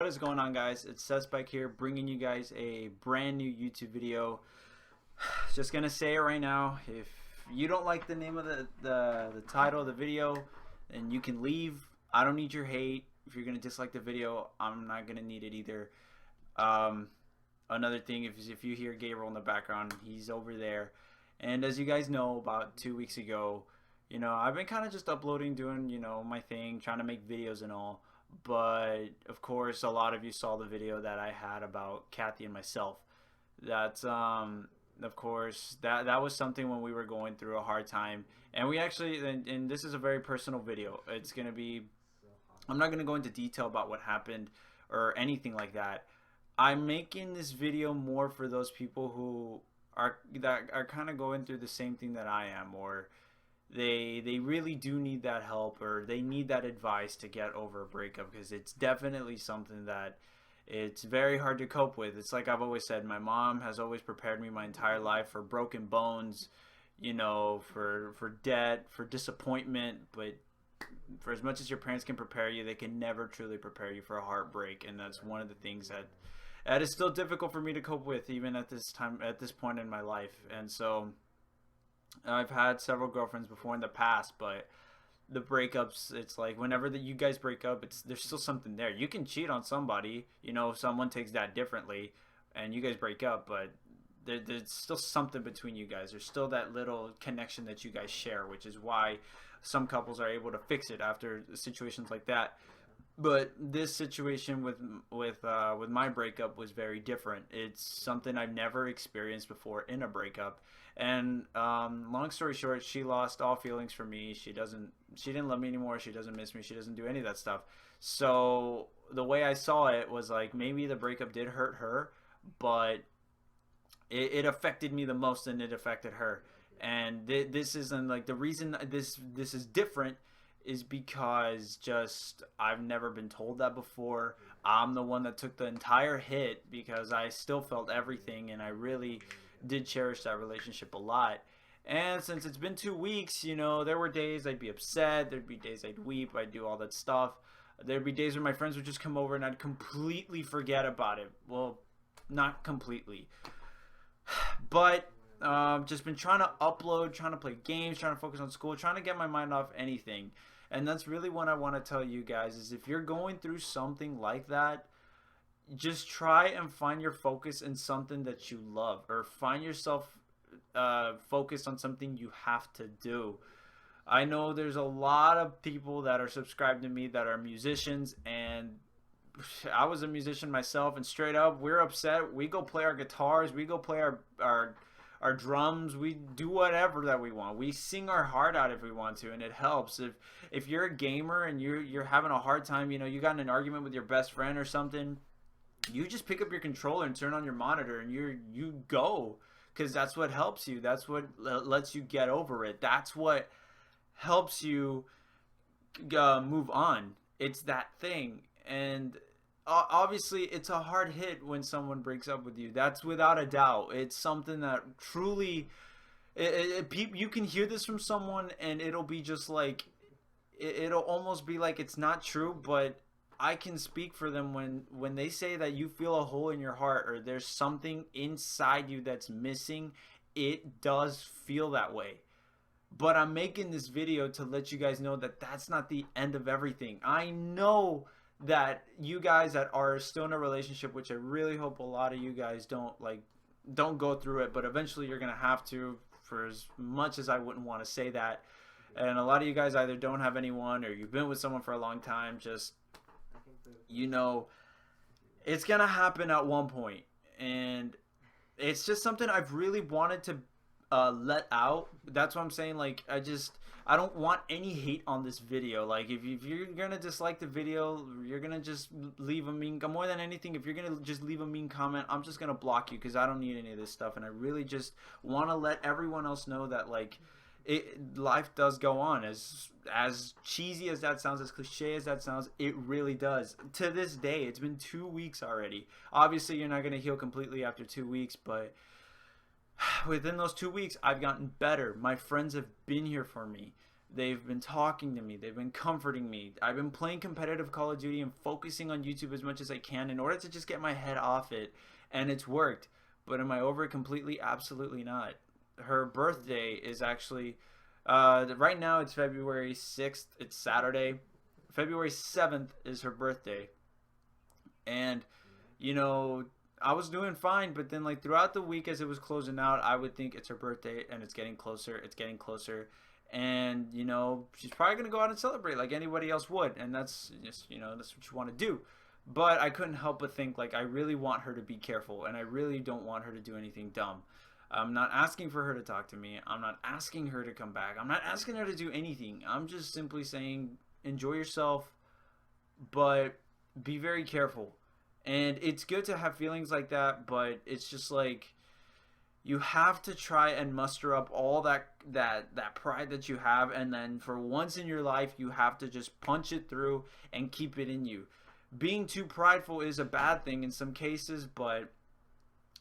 What is going on, guys? It's Suspect here, bringing you guys a brand new YouTube video. Just gonna say it right now. If you don't like the name of the title of the video, then you can leave. I don't need your hate. If you're gonna dislike the video, I'm not gonna need it either. Um, Another thing, if you hear Gabriel in the background, he's over there. And as you guys know, about 2 weeks ago, I've been kind of just uploading, doing my thing, trying to make videos and all. But of course, a lot of you saw the video that I had about Kathy and myself. That's of course, that was something when we were going through a hard time, and we actually, and this is a very personal video. It's gonna be, I'm not gonna go into detail about what happened or anything like that. I'm making this video more for those people who are kind of going through the same thing that I am, or they really do need that help, or they need that advice to get over a breakup, because it's definitely something that it's very hard to cope with. It's like I've always said, my mom has always prepared me my entire life for broken bones, for debt, for disappointment. But for as much as your parents can prepare you, they can never truly prepare you for a heartbreak. And that's one of the things that is still difficult for me to cope with, even at this point in my life. And so I've had several girlfriends before in the past, but the breakups, it's like whenever you guys break up, there's still something there. You can cheat on somebody, someone takes that differently, and you guys break up, but there's still something between you guys. There's still that little connection that you guys share, which is why some couples are able to fix it after situations like that. But this situation with my breakup was very different. It's something I've never experienced before in a breakup. And long story short, she lost all feelings for me. She didn't love me anymore. She doesn't miss me. She doesn't do any of that stuff. So the way I saw it was like, maybe the breakup did hurt her, but it affected me the most than it affected her. And this isn't like the reason this is different is because just I've never been told that before. I'm the one that took the entire hit because I still felt everything, and I really did cherish that relationship a lot. And since it's been 2 weeks, there were days I'd be upset, there'd be days I'd weep, I'd do all that stuff. There'd be days where my friends would just come over and I'd completely forget about it. Well, not completely, but just been trying to upload, trying to play games, trying to focus on school, trying to get my mind off anything. And that's really what I want to tell you guys, is if you're going through something like that, just try and find your focus in something that you love, or find yourself focused on something you have to do. I know there's a lot of people that are subscribed to me that are musicians, and I was a musician myself, and straight up, we're upset. We go play our guitars, we go play our drums, we do whatever that we want. We sing our heart out if we want to, and it helps. If you're a gamer and you're having a hard time, you got in an argument with your best friend or something, you just pick up your controller and turn on your monitor, and you go, because that's what helps you. That's what lets you get over it. That's what helps you move on. It's that thing. And obviously it's a hard hit when someone breaks up with you. That's without a doubt. It's something that truly you can hear this from someone, and it'll be just like, it'll almost be like it's not true, but I can speak for them when they say that you feel a hole in your heart, or there's something inside you that's missing. It does feel that way. But I'm making this video to let you guys know that that's not the end of everything. I know that you guys that are still in a relationship, which I really hope a lot of you guys don't go through it, but eventually you're gonna have to, for as much as I wouldn't want to say that. And a lot of you guys either don't have anyone, or you've been with someone for a long time. Just, it's gonna happen at one point, and it's just something I've really wanted to let out. That's what I'm saying. Like, I don't want any hate on this video. Like, if you're gonna dislike the video, you're gonna just leave a mean, more than anything, if you're gonna just leave a mean comment, I'm just gonna block you, because I don't need any of this stuff. And I really just want to let everyone else know that, like, life does go on. As cheesy as that sounds, as cliche as that sounds, it really does. To this day, it's been 2 weeks already. Obviously, you're not gonna heal completely after 2 weeks, but within those 2 weeks, I've gotten better. My friends have been here for me. They've been talking to me. They've been comforting me. I've been playing competitive Call of Duty and focusing on YouTube as much as I can in order to just get my head off it. And it's worked. But am I over it completely? Absolutely not. Her birthday is actually, right now it's February 6th. It's Saturday. February 7th is her birthday. And, you know, I was doing fine, but then like throughout the week as it was closing out, I would think it's her birthday and it's getting closer. It's getting closer. And, you know, she's probably going to go out and celebrate like anybody else would. And that's just, you know, that's what you want to do. But I couldn't help but think, like, I really want her to be careful. And I really don't want her to do anything dumb. I'm not asking for her to talk to me. I'm not asking her to come back. I'm not asking her to do anything. I'm just simply saying, enjoy yourself, but be very careful. And it's good to have feelings like that, but it's just like, you have to try and muster up all that pride that you have, and then for once in your life you have to just punch it through and keep it in you. Being too prideful is a bad thing in some cases, but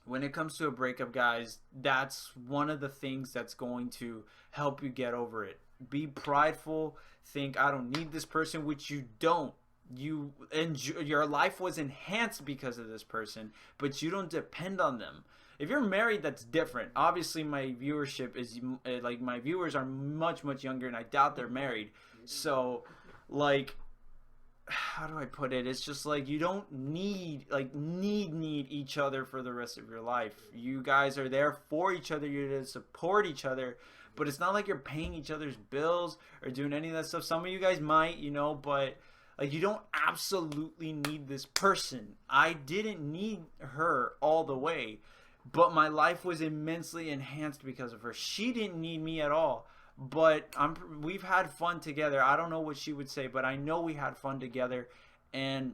when it comes to a breakup, guys, that's one of the things that's going to help you get over it. Be prideful, think I don't need this person, which you don't. You enjoy, your life was enhanced because of this person, but you don't depend on them. If you're married, that's different. Obviously, my viewership is like, my viewers are much younger, and I doubt they're married. So, like, how do I put it? It's just like, you don't need each other for the rest of your life. You guys are there for each other. You're to support each other, but it's not like you're paying each other's bills or doing any of that stuff. Some of you guys might, you know, but like, you don't absolutely need this person. I didn't need her all the way, but my life was immensely enhanced because of her. She didn't need me at all, but we've had fun together. I don't know what she would say, but I know we had fun together. And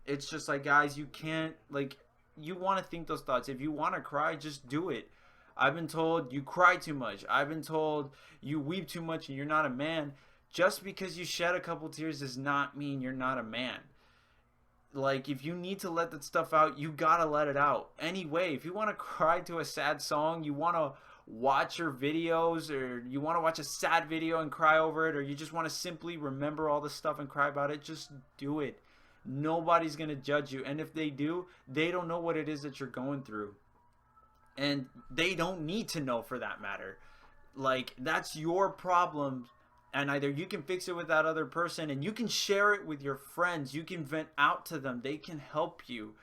it's just like, guys, you can't, like, you want to think those thoughts. If you want to cry, just do it. I've been told you cry too much. I've been told you weep too much and you're not a man. Just because you shed a couple tears does not mean you're not a man. Like, if you need to let that stuff out, you gotta let it out. Anyway, if you want to cry to a sad song, you want to watch your videos, or you want to watch a sad video and cry over it, or you just want to simply remember all the stuff and cry about it, just do it. Nobody's gonna judge you. And if they do, they don't know what it is that you're going through. And they don't need to know, for that matter. Like, that's your problem. And either you can fix it with that other person, and you can share it with your friends. You can vent out to them. They can help you.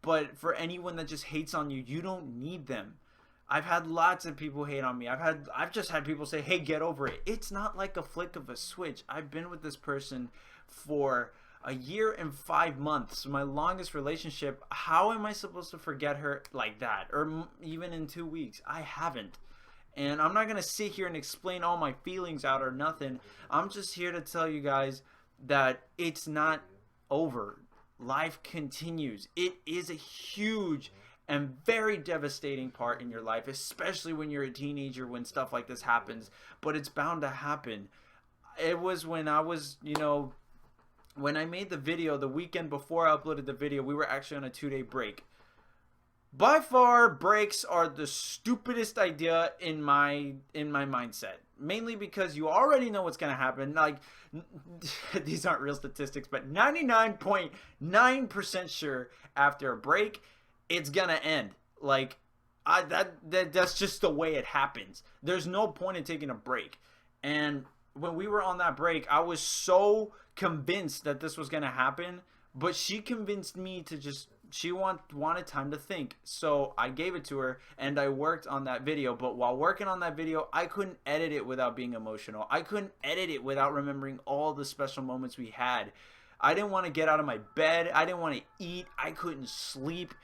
But for anyone that just hates on you, you don't need them. I've had lots of people hate on me. I've just had people say, hey, get over it. It's not like a flick of a switch. I've been with this person for a year and 5 months. My longest relationship. How am I supposed to forget her like that? Or even in 2 weeks? I haven't. And I'm not going to sit here and explain all my feelings out or nothing. I'm just here to tell you guys that it's not over. Life continues. It is a huge and very devastating part in your life, especially when you're a teenager, when stuff like this happens. But it's bound to happen. It was when I was, you know, when I made the video, the weekend before I uploaded the video, we were actually on a 2-day break. By far, breaks are the stupidest idea in my mindset. Mainly because you already know what's going to happen. Like, these aren't real statistics, but 99.9% sure after a break, it's going to end. Like, that's just the way it happens. There's no point in taking a break. And when we were on that break, I was so convinced that this was going to happen. But she convinced me to just... She wanted time to think, so I gave it to her, and I worked on that video. But while working on that video, I couldn't edit it without being emotional. I couldn't edit it without remembering all the special moments we had. I didn't want to get out of my bed. I didn't want to eat. I couldn't sleep.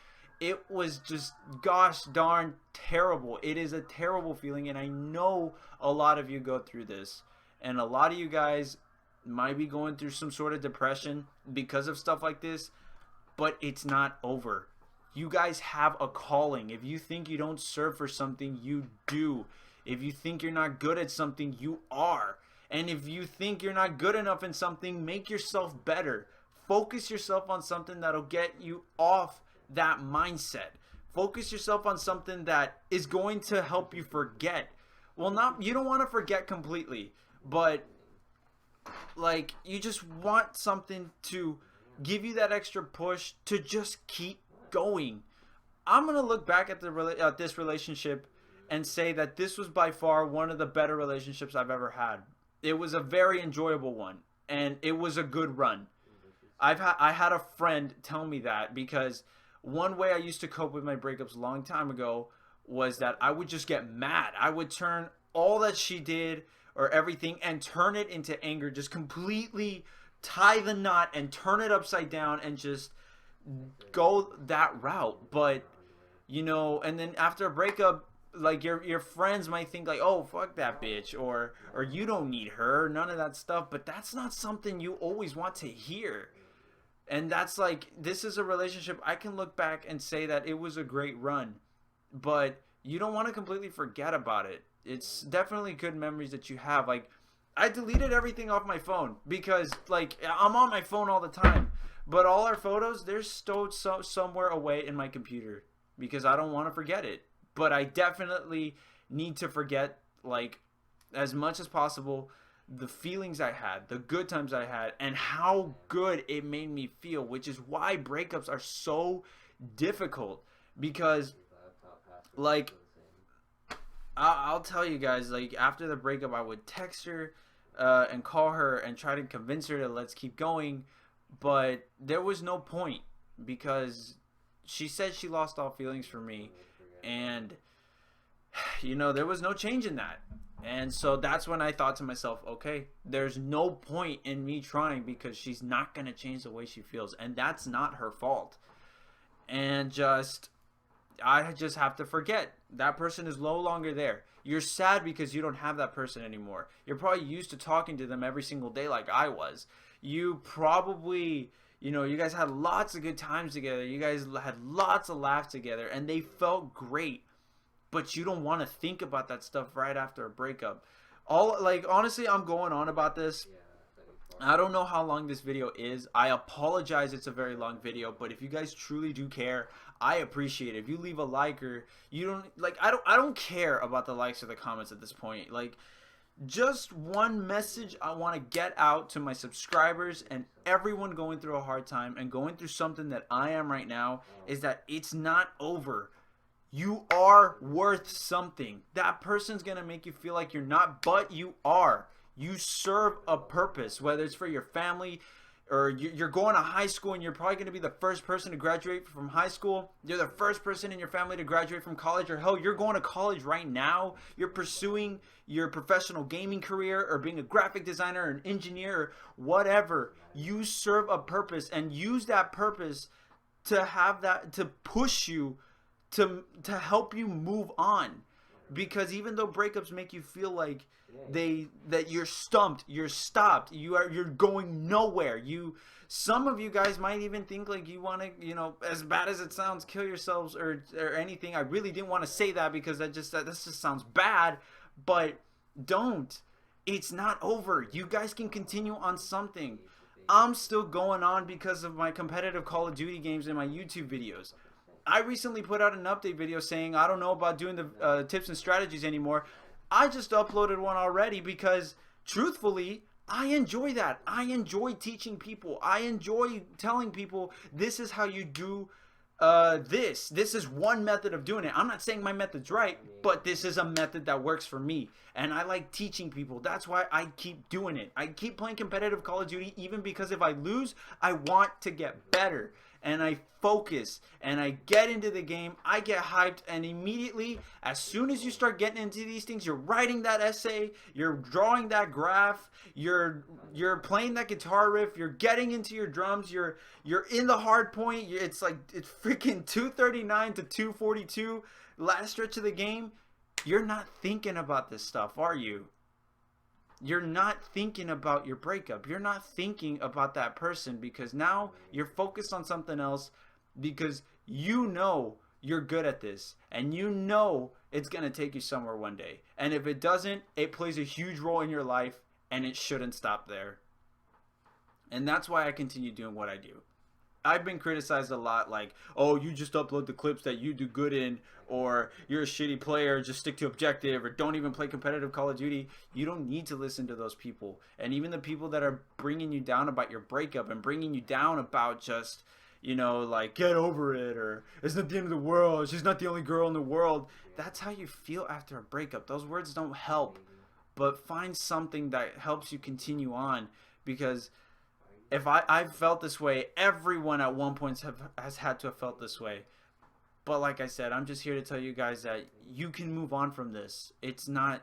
It was just, gosh darn, terrible. It is a terrible feeling, and I know a lot of you go through this. And a lot of you guys might be going through some sort of depression because of stuff like this. But it's not over. You guys have a calling. If you think you don't serve for something, you do. If you think you're not good at something, you are. And if you think you're not good enough in something, make yourself better. Focus yourself on something that'll get you off that mindset. Focus yourself on something that is going to help you forget. Well, you don't want to forget completely. but like you just want something to give you that extra push to just keep going. I'm gonna look back at this relationship and say that this was by far one of the better relationships I've ever had. It was a very enjoyable one, and it was a good run. I had a friend tell me that, because one way I used to cope with my breakups a long time ago was that I would just get mad. I would turn all that she did or everything and turn it into anger, just completely tie the knot and turn it upside down and just go that route. But you know, and then after a breakup, like your friends might think like, oh, fuck that bitch, or you don't need her, none of that stuff. But that's not something you always want to hear. And that's like, this is a relationship I can look back and say that it was a great run, but you don't want to completely forget about it. It's definitely good memories that you have. Like, I deleted everything off my phone because like I'm on my phone all the time, but all our photos, they're stowed somewhere away in my computer because I don't want to forget it. But I definitely need to forget, like, as much as possible, the feelings I had, the good times I had, and how good it made me feel, which is why breakups are so difficult. Because, like, I'll tell you guys, like, after the breakup, I would text her and call her and try to convince her to let's keep going, but there was no point because she said she lost all feelings for me, and you know, there was no change in that. And so that's when I thought to myself, okay, there's no point in me trying because she's not going to change the way she feels, and that's not her fault. And I just have to forget that person is no longer there. You're sad because you don't have that person anymore. You're probably used to talking to them every single day like I was. You probably, you know, you guys had lots of good times together. You guys had lots of laughs together, and they felt great. But you don't want to think about that stuff right after a breakup. Honestly, I'm going on about this. I don't know how long this video is. I apologize, it's a very long video, but if you guys truly do care, I appreciate it. If you leave a like, or you don't like, I don't care about the likes or the comments at this point. Like, just one message I want to get out to my subscribers and everyone going through a hard time and going through something that I am right now is that it's not over. You are worth something. That person's going to make you feel like you're not, but you are. You serve a purpose, whether it's for your family, or you're going to high school and you're probably going to be the first person to graduate from high school. You're the first person in your family to graduate from college, or hell, you're going to college right now. You're pursuing your professional gaming career, or being a graphic designer, or an engineer, or whatever. You serve a purpose, and use that purpose to have that, to push you, to help you move on. Because even though breakups make you feel like that you're stumped, you're stopped, you're going nowhere. Some of you guys might even think like you want to, you know, as bad as it sounds, kill yourselves or anything. I really didn't want to say that because that just sounds bad, but don't. It's not over. You guys can continue on something. I'm still going on because of my competitive Call of Duty games and my YouTube videos. I recently put out an update video saying I don't know about doing the tips and strategies anymore. I just uploaded one already because, truthfully, I enjoy that. I enjoy teaching people. I enjoy telling people this is how you do this. This is one method of doing it. I'm not saying my method's right, but this is a method that works for me. And I like teaching people. That's why I keep doing it. I keep playing competitive Call of Duty even because if I lose, I want to get better. And I focus and I get into the game, I get hyped, and immediately, as soon as you start getting into these things, you're writing that essay, you're drawing that graph, you're playing that guitar riff, you're getting into your drums, you're in the hard point, it's freaking 239 to 242, last stretch of the game. You're not thinking about this stuff, are you? You're not thinking about your breakup. You're not thinking about that person because now you're focused on something else because you know you're good at this and you know it's going to take you somewhere one day. And if it doesn't, it plays a huge role in your life and it shouldn't stop there. And that's why I continue doing what I do. I've been criticized a lot, like, oh, you just upload the clips that you do good in, or you're a shitty player, just stick to objective, or don't even play competitive Call of Duty. You don't need to listen to those people. And even the people that are bringing you down about your breakup and bringing you down about just, like, get over it, or it's not the end of the world, she's not the only girl in the world. That's how you feel after a breakup. Those words don't help. But find something that helps you continue on, because if I've felt this way, everyone at one point has had to have felt this way. But like I said, I'm just here to tell you guys that you can move on from this. It's not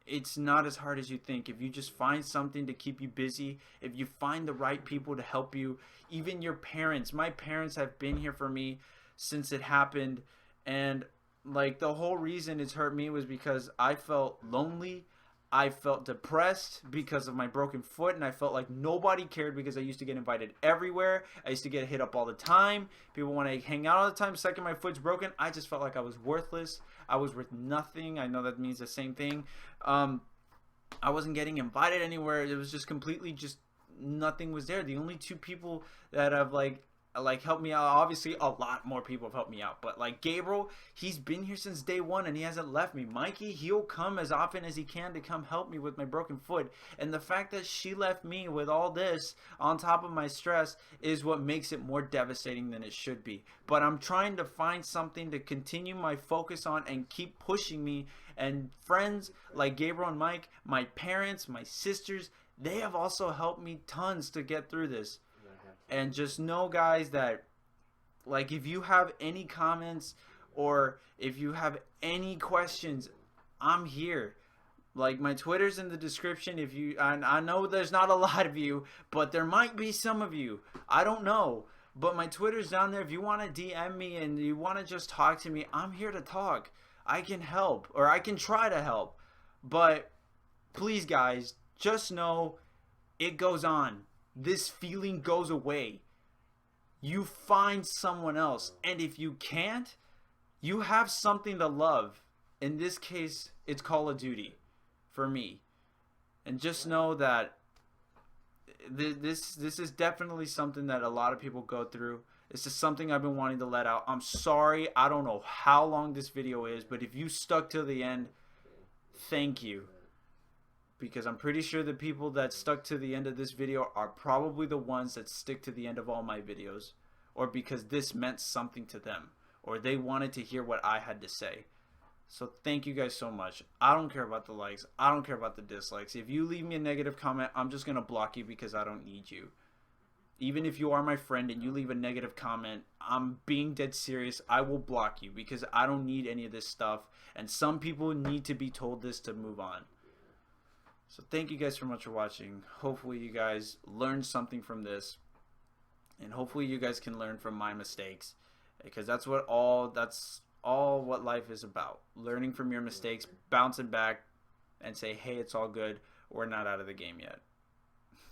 as hard as you think. If you just find something to keep you busy, if you find the right people to help you, even your parents. My parents have been here for me since it happened, and like the whole reason it's hurt me was because I felt lonely. I felt depressed because of my broken foot, and I felt like nobody cared because I used to get invited everywhere. I used to get hit up all the time. People want to hang out all the time. Second my foot's broken, I just felt like I was worthless. I was worth nothing. I know that means the same thing. I wasn't getting invited anywhere. It was just completely just nothing was there. The only two people that have like helped me out, obviously a lot more people have helped me out, but like Gabriel, he's been here since day one and he hasn't left me. Mikey, he'll come as often as he can to come help me with my broken foot, and the fact that she left me with all this on top of my stress is what makes it more devastating than it should be. But I'm trying to find something to continue my focus on and keep pushing me, and friends like Gabriel and Mike, my parents, my sisters, they have also helped me tons to get through this. And just know, guys, that like if you have any comments or if you have any questions, I'm here. Like my Twitter's in the description. If you, I know there's not a lot of you, but there might be some of you. I don't know. But my Twitter's down there. If you want to DM me and you want to just talk to me, I'm here to talk. I can help, or I can try to help. But please, guys, just know it goes on. This feeling goes away. You find someone else, and if you can't, you have something to love. In this case, it's Call of Duty for me. And just know that this is definitely something that a lot of people go through. This is something I've been wanting to let out. I'm sorry, I don't know how long this video is, but if you stuck till the end, thank you. Because I'm pretty sure the people that stuck to the end of this video are probably the ones that stick to the end of all my videos. Or because this meant something to them. Or they wanted to hear what I had to say. So thank you guys so much. I don't care about the likes. I don't care about the dislikes. If you leave me a negative comment, I'm just going to block you because I don't need you. Even if you are my friend and you leave a negative comment, I'm being dead serious. I will block you because I don't need any of this stuff. And some people need to be told this to move on. So thank you guys so much for watching. Hopefully you guys learned something from this, and hopefully you guys can learn from my mistakes, because that's all what life is about. Learning from your mistakes, bouncing back, and say, hey, it's all good. We're not out of the game yet.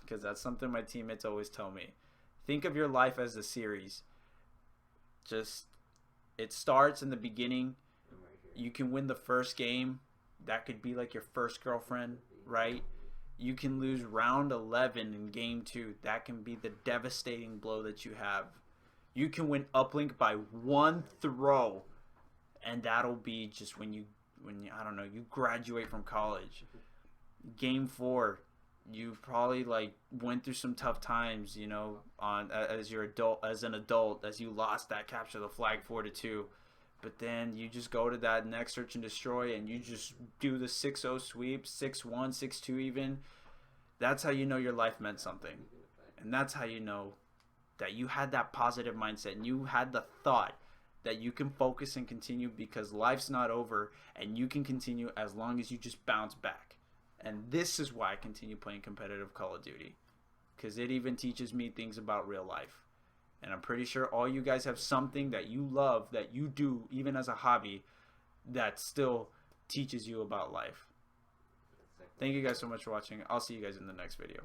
Because that's something my teammates always tell me. Think of your life as a series. It starts in the beginning. You can win the first game. That could be like your first girlfriend, right? You can lose round 11 in game 2. That can be the devastating blow that you have. You can win uplink by one throw, and that'll be just when you I don't know, you graduate from college. Game 4, you probably like went through some tough times, you know, as an adult, as you lost that capture the flag 4-2. But then you just go to that next search and destroy, and you just do the 6-0 sweep, 6-1, 6-2 even. That's how you know your life meant something. And that's how you know that you had that positive mindset and you had the thought that you can focus and continue, because life's not over and you can continue as long as you just bounce back. And this is why I continue playing competitive Call of Duty, because it even teaches me things about real life. And I'm pretty sure all you guys have something that you love, that you do even as a hobby, that still teaches you about life. Thank you guys so much for watching. I'll see you guys in the next video.